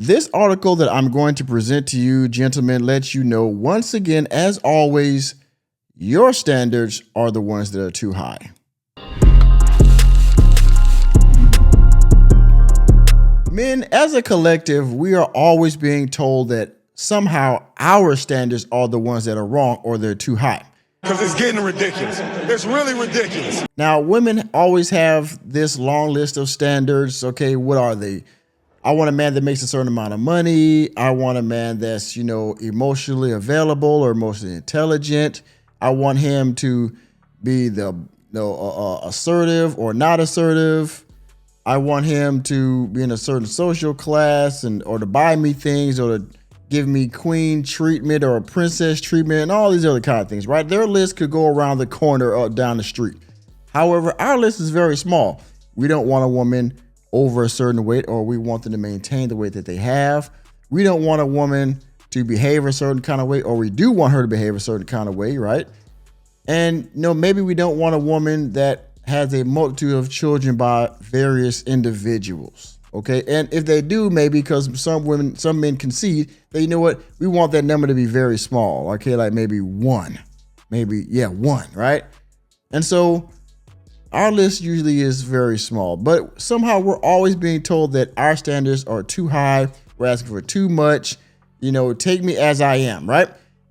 This article that I'm going to present to you, gentlemen, lets you know once again, as always, your standards are the ones that are too high. Men, as a collective, we are always being told that somehow our standards are the ones that are wrong or they're too high. Because it's getting ridiculous. It's really ridiculous. Now, women always have this long list of standards. Okay, what are they? I want a man that makes a certain amount of money. I want a man that's, emotionally available or emotionally intelligent. I want him to be assertive or not assertive. I want him to be in a certain social class or to buy me things or to give me queen treatment or a princess treatment and all these other kind of things, right? Their list could go around the corner or down the street. However, our list is very small. We don't want a woman over a certain weight, or we want them to maintain the weight that they have. We don't want a woman to behave a certain kind of way, or we do want her to behave a certain kind of way, right? And maybe we don't want a woman that has a multitude of children by various individuals. Okay, and if they do, maybe because some men concede that, you know what, we want that number to be very small. Okay, like maybe one, one, right? And so our list usually is very small, but somehow we're always being told that our standards are too high. We're asking for too much, take me as I am, right?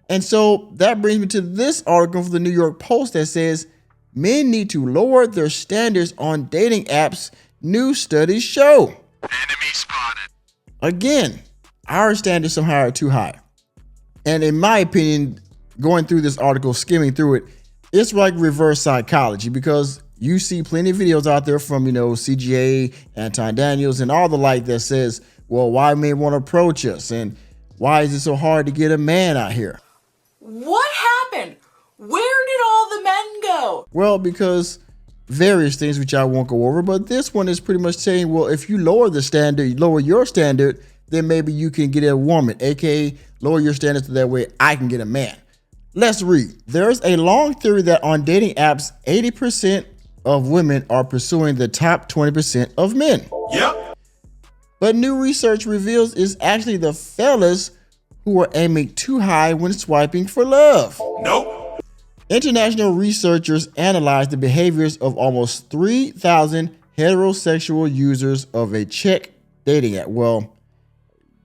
And so that brings me to this article from the New York Post that says men need to lower their standards on dating apps, new studies show. Enemy spotted. Again, our standards somehow are too high. And in my opinion, going through this article, skimming through it, it's like reverse psychology, because you see plenty of videos out there from, CGA, Anton Daniels, and all the like that says, well, why men want to approach us? And why is it so hard to get a man out here? What happened? Where did all the men go? Well, because various things which I won't go over, but this one is pretty much saying, well, if you lower your standard, then maybe you can get a woman, aka lower your standards so that way I can get a man. Let's read. There's a long theory that on dating apps, 80% of women are pursuing the top 20% of men. Yep. But new research reveals it's actually the fellas who are aiming too high when swiping for love. Nope. International researchers analyzed the behaviors of almost 3,000 heterosexual users of a Czech dating app. Well,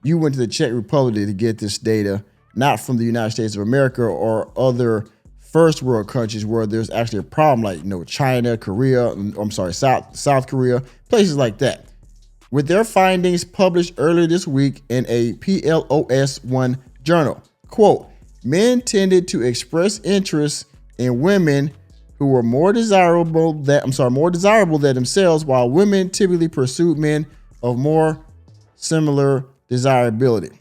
you went to the Czech Republic to get this data, not from the United States of America or other first world countries where there's actually a problem like China, Korea, South Korea, places like that. With their findings published earlier this week in a PLOS1 journal, quote, men tended to express interest in women who were more desirable than themselves, while women typically pursued men of more similar desirability.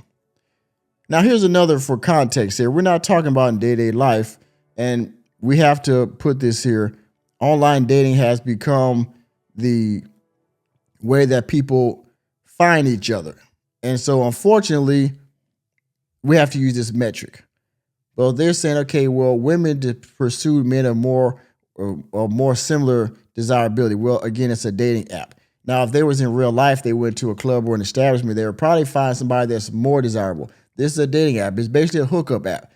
Now, here's another for context here. We're not talking about in day-to-day life, and we have to put this here. Online dating has become the way that people find each other. And so, unfortunately, we have to use this metric. Well, they're saying, okay, well, women pursue men of more similar desirability. Well, again, it's a dating app. Now, if they was in real life, they went to a club or an establishment, they would probably find somebody that's more desirable. This is a dating app. It's basically a hookup app.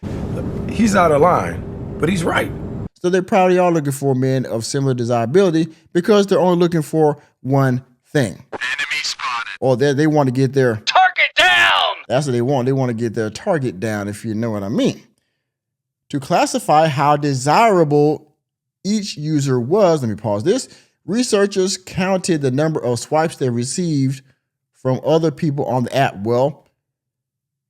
He's out of line, but he's right. So they're probably all looking for men of similar desirability because they're only looking for one thing. Enemy spotted. Or they want to get their Target down. That's what they want. They want to get their target down, if you know what I mean. To classify how desirable each user was, let me pause this. Researchers counted the number of swipes they received from other people on the app. Well,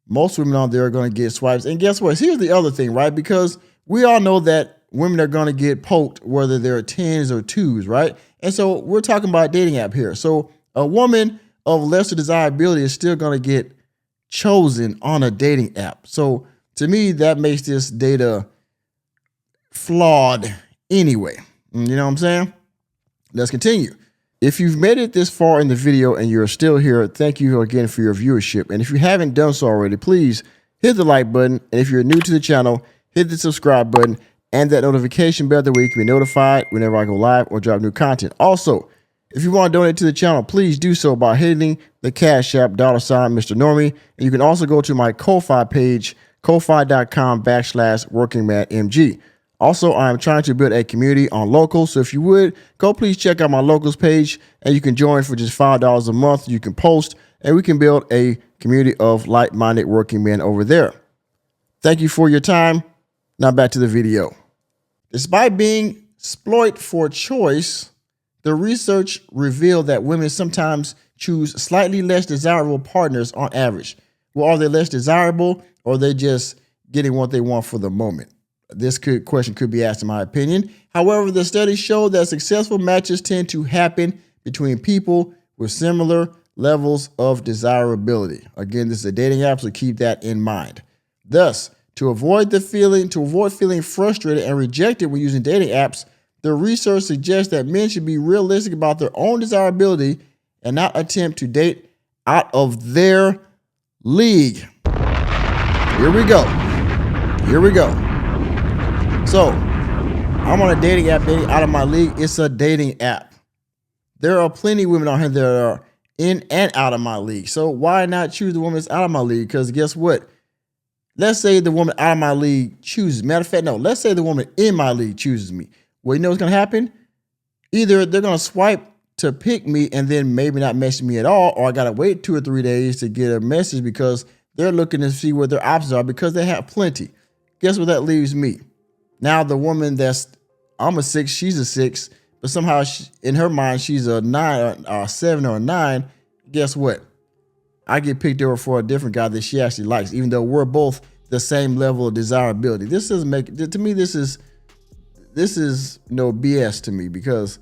most women on there are going to get swipes. And guess what? Here's the other thing, right? Because we all know that women are going to get poked, whether they're 10s or 2s, right? And so we're talking about a dating app here. So a woman of lesser desirability is still going to get chosen on a dating app. So to me, that makes this data flawed anyway. You know what I'm saying? Let's continue. If you've made it this far in the video and you're still here, thank you again for your viewership. And if you haven't done so already, please hit the like button. And if you're new to the channel, hit the subscribe button and that notification bell that way you can be notified whenever I go live or drop new content. Also, If you want to donate to the channel, please do so by hitting the Cash App $Mr. Normie. And you can also go to my Ko-Fi page, ko-fi.com/workingmanmg. Also, I am trying to build a community on Locals. So if you would, go please check out my Locals page and you can join for just $5 a month. You can post and we can build a community of like-minded working men over there. Thank you for your time. Now back to the video. Despite being exploited for choice, the research revealed that women sometimes choose slightly less desirable partners on average. Well, are they less desirable or are they just getting what they want for the moment? This question could be asked in my opinion. However, the study showed that successful matches tend to happen between people with similar levels of desirability. Again, this is a dating app, so keep that in mind. Thus, to avoid feeling frustrated and rejected when using dating apps, the research suggests that men should be realistic about their own desirability and not attempt to date out of their league. Here we go. So, I'm on a dating app, dating out of my league. It's a dating app. There are plenty of women out here that are in and out of my league. So why not choose the woman that's out of my league? Because guess what? Let's say the woman out of my league chooses. Matter of fact, no. Let's say the woman in my league chooses me. Well, you know what's going to happen? Either they're going to swipe to pick me and then maybe not message me at all, or I got to wait 2 or 3 days to get a message because they're looking to see what their options are because they have plenty. Guess what that leaves me? Now the woman I'm a 6, she's a 6, but somehow in her mind she's a 9 or a 7 or a 9. Guess what? I get picked over for a different guy that she actually likes, even though we're both the same level of desirability. This doesn't make to me. This is no BS to me because,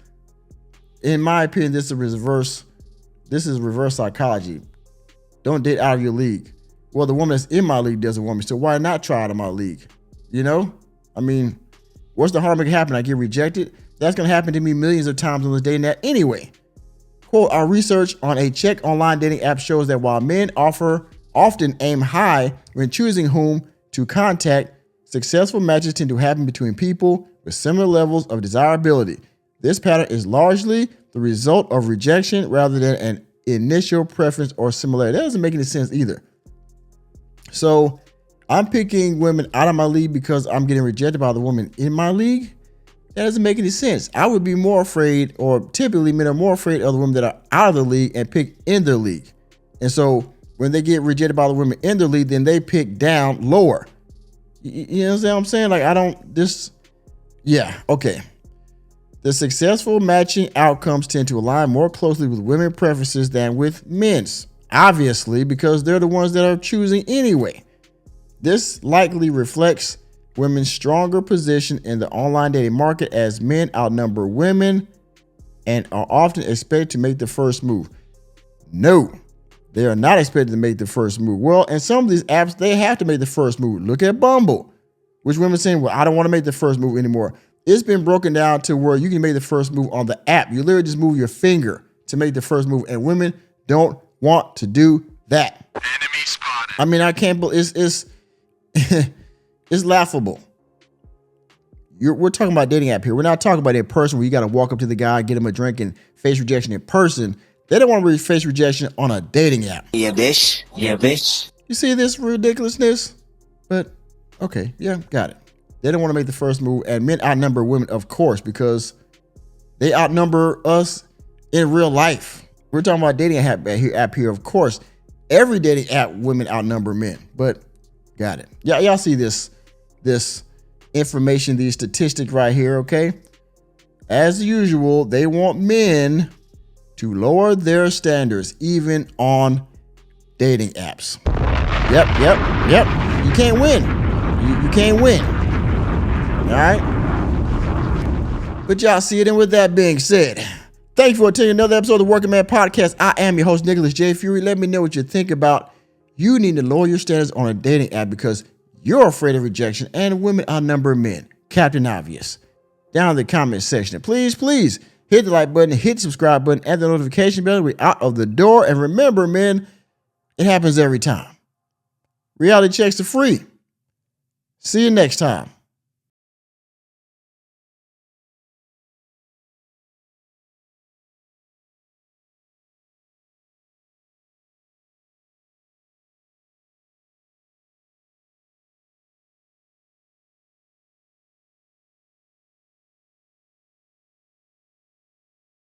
in my opinion, this is reverse psychology. Don't date out of your league. Well, the woman that's in my league doesn't want me, so why not try out of my league? You know, I mean, what's the harm that can happen? I get rejected. That's gonna happen to me millions of times on this dating app anyway. Quote, our research on a Czech online dating app shows that while men often aim high when choosing whom to contact, successful matches tend to happen between people with similar levels of desirability. This pattern is largely the result of rejection rather than an initial preference or similarity. That doesn't make any sense either. So I'm picking women out of my league because I'm getting rejected by the woman in my league. That doesn't make any sense. I would be more afraid, or typically men are more afraid of the women that are out of the league and pick in their league. And so when they get rejected by the women in their league, then they pick down lower. You know what I'm saying? Like okay. The successful matching outcomes tend to align more closely with women's preferences than with men's, obviously, because they're the ones that are choosing anyway. This likely reflects women's stronger position in the online dating market as men outnumber women and are often expected to make the first move. No, they are not expected to make the first move. Well, in some of these apps, they have to make the first move. Look at Bumble, which women saying, well, I don't want to make the first move anymore. It's been broken down to where you can make the first move on the app. You literally just move your finger to make the first move, and women don't want to do that. Enemy spotted. I mean, I can't believe it's it's laughable. We're talking about dating app here. We're not talking about in person where you got to walk up to the guy, get him a drink, and face rejection in person. They don't want to face rejection on a dating app. Yeah, bitch. Yeah, bitch. You see this ridiculousness? But okay, yeah, got it. They don't want to make the first move, and men outnumber women, of course, because they outnumber us in real life. We're talking about dating app here, of course. Every dating app, women outnumber men, but got it. Yeah, y'all see this information, these statistics right here, okay? As usual, they want men to lower their standards, even on dating apps. Yep. You can't win. You can't win. All right? But y'all see it. And with that being said, thank you for attending another episode of the Working Man Podcast. I am your host, Nicholas J. Fury. Let me know what you think about you need to lower your standards on a dating app because you're afraid of rejection and women outnumber men. Captain Obvious. Down in the comment section. Please hit the like button, hit the subscribe button, and the notification bell. We're out of the door. And remember, men, it happens every time. Reality checks are free. See you next time.